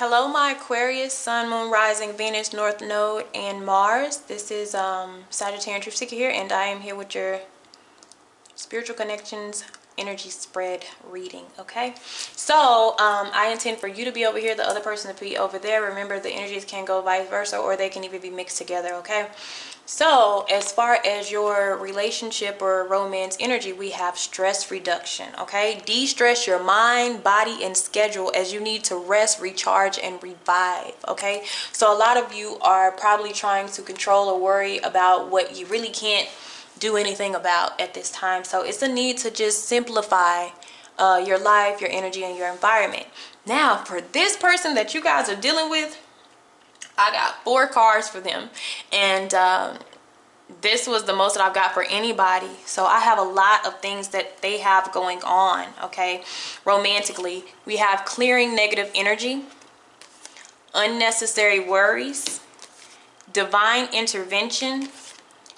Hello, my Aquarius, Sun, Moon, Rising, Venus, North Node, and Mars. This is Sagittarian Truth Seeker here, and I am here with your Spiritual Connections energy spread reading. Okay, so I intend for you to be over here, the other person to be over there. Remember, the energies can go vice versa, or they can even be mixed together. Okay, so as far as your relationship or romance energy, we have stress reduction. Okay, de-stress your mind, body, and schedule, as you need to rest, recharge, and revive. Okay, so a lot of you are probably trying to control or worry about what you really can't do anything about at this time. So it's a need to just simplify your life, your energy, and your environment. Now, for this person that you guys are dealing with, I got 4 cards for them, and this was the most that I've got for anybody. So I have a lot of things that they have going on. Okay, romantically, we have clearing negative energy, unnecessary worries, divine intervention,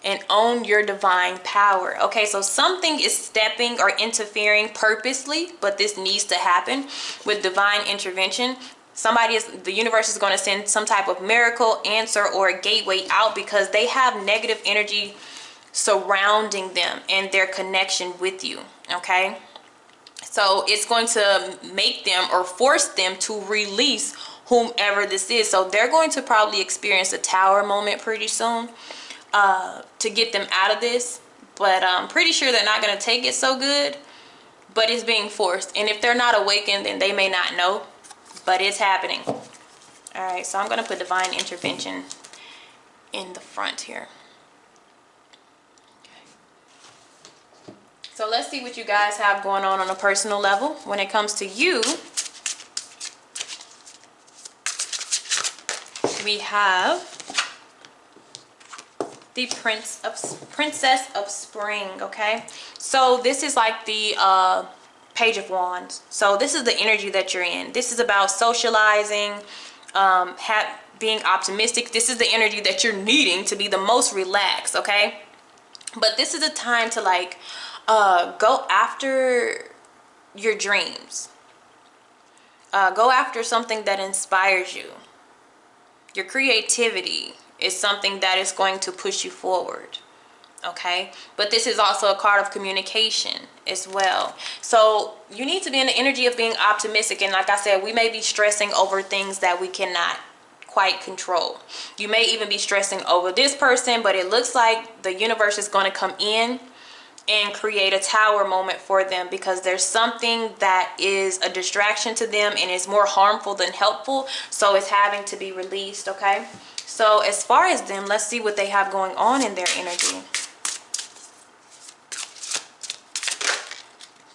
and own your divine power. Okay, so something is stepping or interfering purposely, but this needs to happen with divine intervention. The universe is going to send some type of miracle, answer, or a gateway out, because they have negative energy surrounding them and their connection with you. Okay, so it's going to make them or force them to release whomever this is. So they're going to probably experience a tower moment pretty soon to get them out of this, but I'm pretty sure they're not going to take it so good, but it's being forced. And if they're not awakened, then they may not know, but it's happening. All right, so I'm going to put divine intervention in the front here. Okay. So let's see what you guys have going on a personal level. When it comes to you, we have the Princess of Spring. Okay, so this is like the Page of Wands. So this is the energy that you're in. This is about socializing, being optimistic. This is the energy that you're needing to be the most relaxed. Okay, but this is a time to like go after your dreams. Go after something that inspires you. Your creativity is something that is going to push you forward. Okay, but this is also a card of communication as well. So you need to be in the energy of being optimistic, and like I said, we may be stressing over things that we cannot quite control. You may even be stressing over this person, but it looks like the universe is going to come in and create a tower moment for them, because there's something that is a distraction to them and is more harmful than helpful, so it's having to be released. Okay, so as far as them, let's see what they have going on in their energy.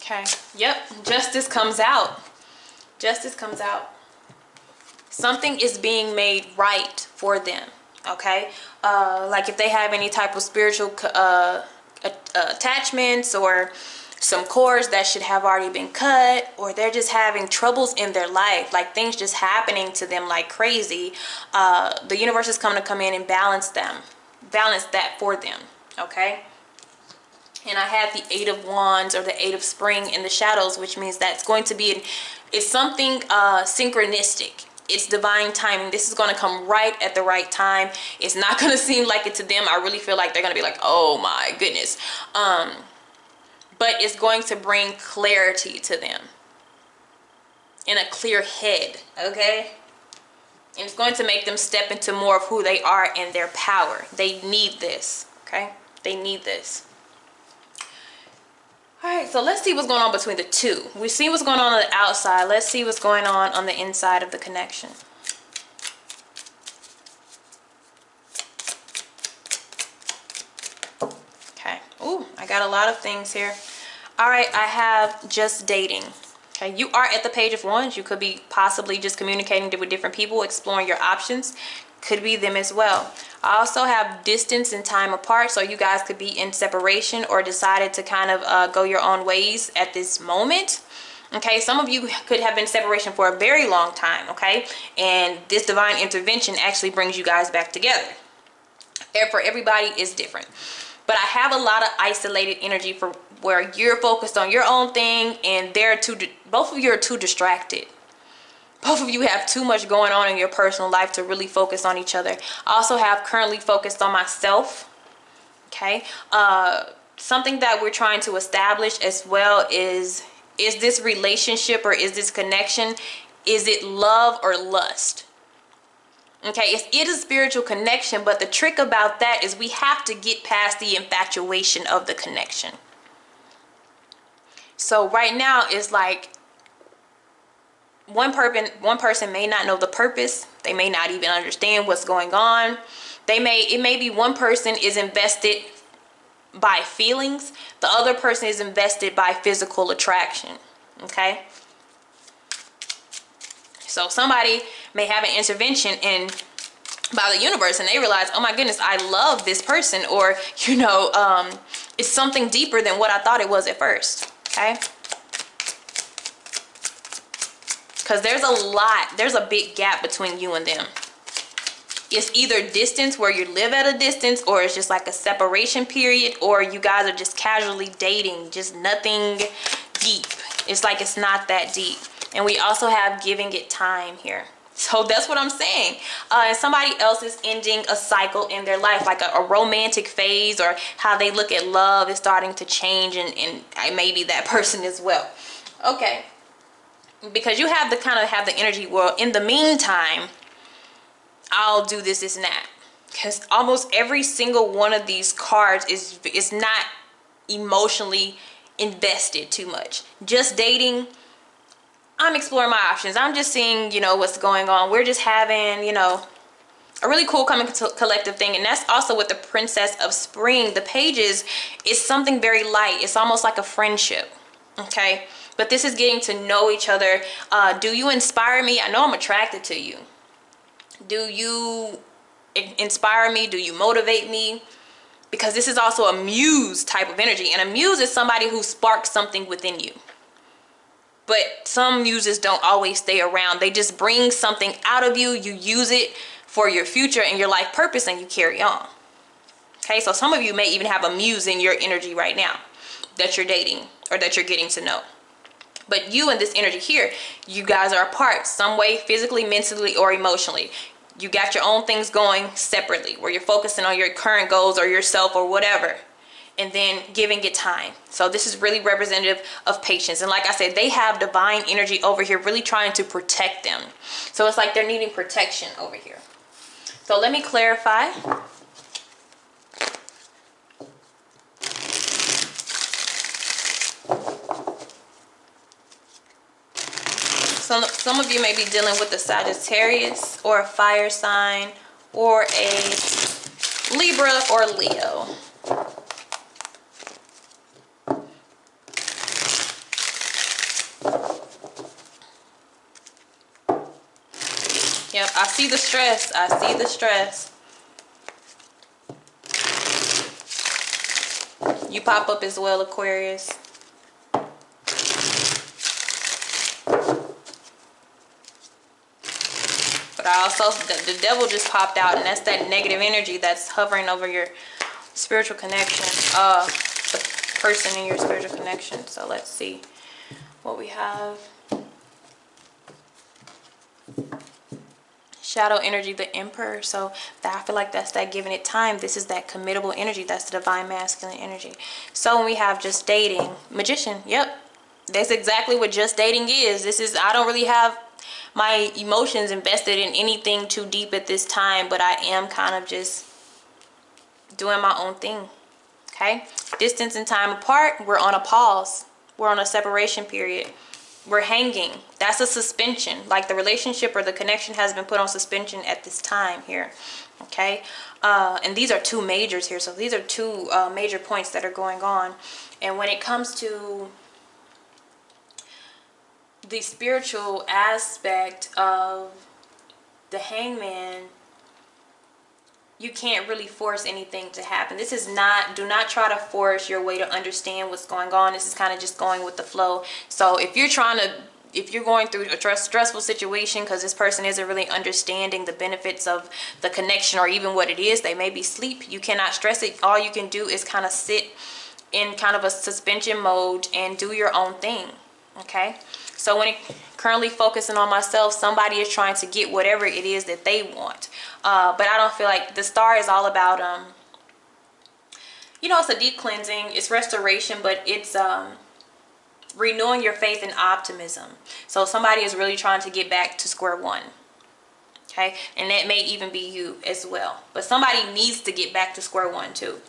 Okay, yep, justice comes out. Justice comes out. Something is being made right for them. Okay, like if they have any type of spiritual attachments or some cords that should have already been cut, or they're just having troubles in their life, like things just happening to them like crazy, the universe is coming to come in and balance that for them. Okay, and I have the 8 of Wands, or the 8 of Spring, in the shadows, which means that's going to be it's something synchronistic. It's divine timing. This is going to come right at the right time. It's not going to seem like it to them. I really feel like they're going to be like, oh my goodness. But it's going to bring clarity to them and a clear head. Okay, and it's going to make them step into more of who they are and their power. They need this. Okay, they need this. All right, so let's see what's going on between the two. We've seen what's going on the outside. Let's see what's going on the inside of the connection. Okay. Ooh, I got a lot of things here. All right, I have just dating. Okay, you are at the Page of Wands. You could be possibly just communicating with different people, exploring your options. Could be them as well. I also have distance and time apart, so you guys could be in separation or decided to kind of go your own ways at this moment. Okay, some of you could have been in separation for a very long time. Okay, and this divine intervention actually brings you guys back together. And for everybody is different, but I have a lot of isolated energy for where you're focused on your own thing, and both of you are too distracted. Both of you have too much going on in your personal life to really focus on each other. I also have currently focused on myself. Okay. Something that we're trying to establish as well is this relationship or is this connection, is it love or lust? Okay, it is a spiritual connection, but the trick about that is we have to get past the infatuation of the connection. So right now it's like one person may not know the purpose. They may not even understand what's going on. It may be one person is invested by feelings, the other person is invested by physical attraction. Okay, so somebody may have an intervention by the universe and they realize, oh my goodness, I love this person, or it's something deeper than what I thought it was at first. Okay, because there's a big gap between you and them. It's either distance, where you live at a distance, or it's just like a separation period, or you guys are just casually dating, just nothing deep. It's like it's not that deep. And we also have giving it time here. So that's what I'm saying. Somebody else is ending a cycle in their life, like a romantic phase, or how they look at love is starting to change, and maybe that person as well. Okay. Because you have to kind of have the energy, well, in the meantime, I'll do this, and that. Because almost every single one of these cards is not emotionally invested too much. Just dating, I'm exploring my options. I'm just seeing, what's going on. We're just having, a really cool collective thing. And that's also with the Princess of Spring. The pages is something very light. It's almost like a friendship. Okay. But this is getting to know each other. Do you inspire me? I know I'm attracted to you. Do you inspire me? Do you motivate me? Because this is also a muse type of energy. And a muse is somebody who sparks something within you. But some muses don't always stay around. They just bring something out of you. You use it for your future and your life purpose, and you carry on. Okay, so some of you may even have a muse in your energy right now that you're dating or that you're getting to know. But you and this energy here, you guys are apart some way, physically, mentally, or emotionally. You got your own things going separately, where you're focusing on your current goals or yourself or whatever, and then giving it time. So this is really representative of patience. And like I said, they have divine energy over here really trying to protect them. So it's like they're needing protection over here. So let me clarify. Some of you may be dealing with a Sagittarius or a fire sign or a Libra or Leo. Yep, I see the stress. I see the stress. You pop up as well, Aquarius. But I also, the devil just popped out, and that's that negative energy that's hovering over your spiritual connection, the person in your spiritual connection. So let's see what we have. Shadow energy, the Emperor. So I feel like that's that giving it time. This is that committable energy. That's the divine masculine energy. So when we have just dating, Magician. Yep, that's exactly what just dating is. This is, I don't really have my emotions invested in anything too deep at this time, but I am kind of just doing my own thing. Okay, distance and time apart. We're on a pause. We're on a separation period. We're hanging. That's a suspension. Like the relationship or the connection has been put on suspension at this time here. Okay, and these are two majors here. So these are two major points that are going on. And when it comes to the spiritual aspect of the Hangman, you can't really force anything to happen. This is not, do not try to force your way to understand what's going on. This is kind of just going with the flow. So if you're going through a stressful situation because this person isn't really understanding the benefits of the connection or even what it is, they may be asleep. You cannot stress it. All you can do is kind of sit in kind of a suspension mode and do your own thing. Okay, So when it currently focusing on myself, somebody is trying to get whatever it is that they want. But I don't feel like the star is all about, you know, it's a deep cleansing, it's restoration, but it's renewing your faith and optimism. So somebody is really trying to get back to square one. Okay, and that may even be you as well, but somebody needs to get back to square one too.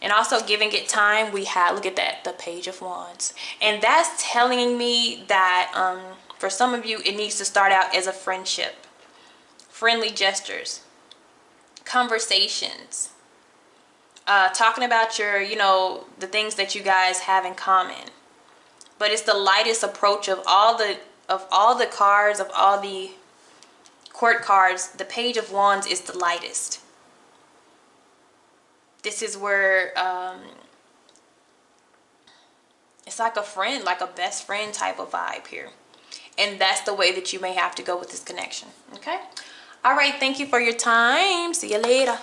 And also giving it time, we have, look at that, the Page of Wands, and that's telling me that for some of you it needs to start out as a friendship, friendly gestures, conversations, talking about your, you know, the things that you guys have in common. But it's the lightest approach of all the cards, of all the court cards. The Page of Wands is the lightest. This is where it's like a friend, like a best friend type of vibe here. And that's the way that you may have to go with this connection. Okay? All right, thank you for your time. See you later.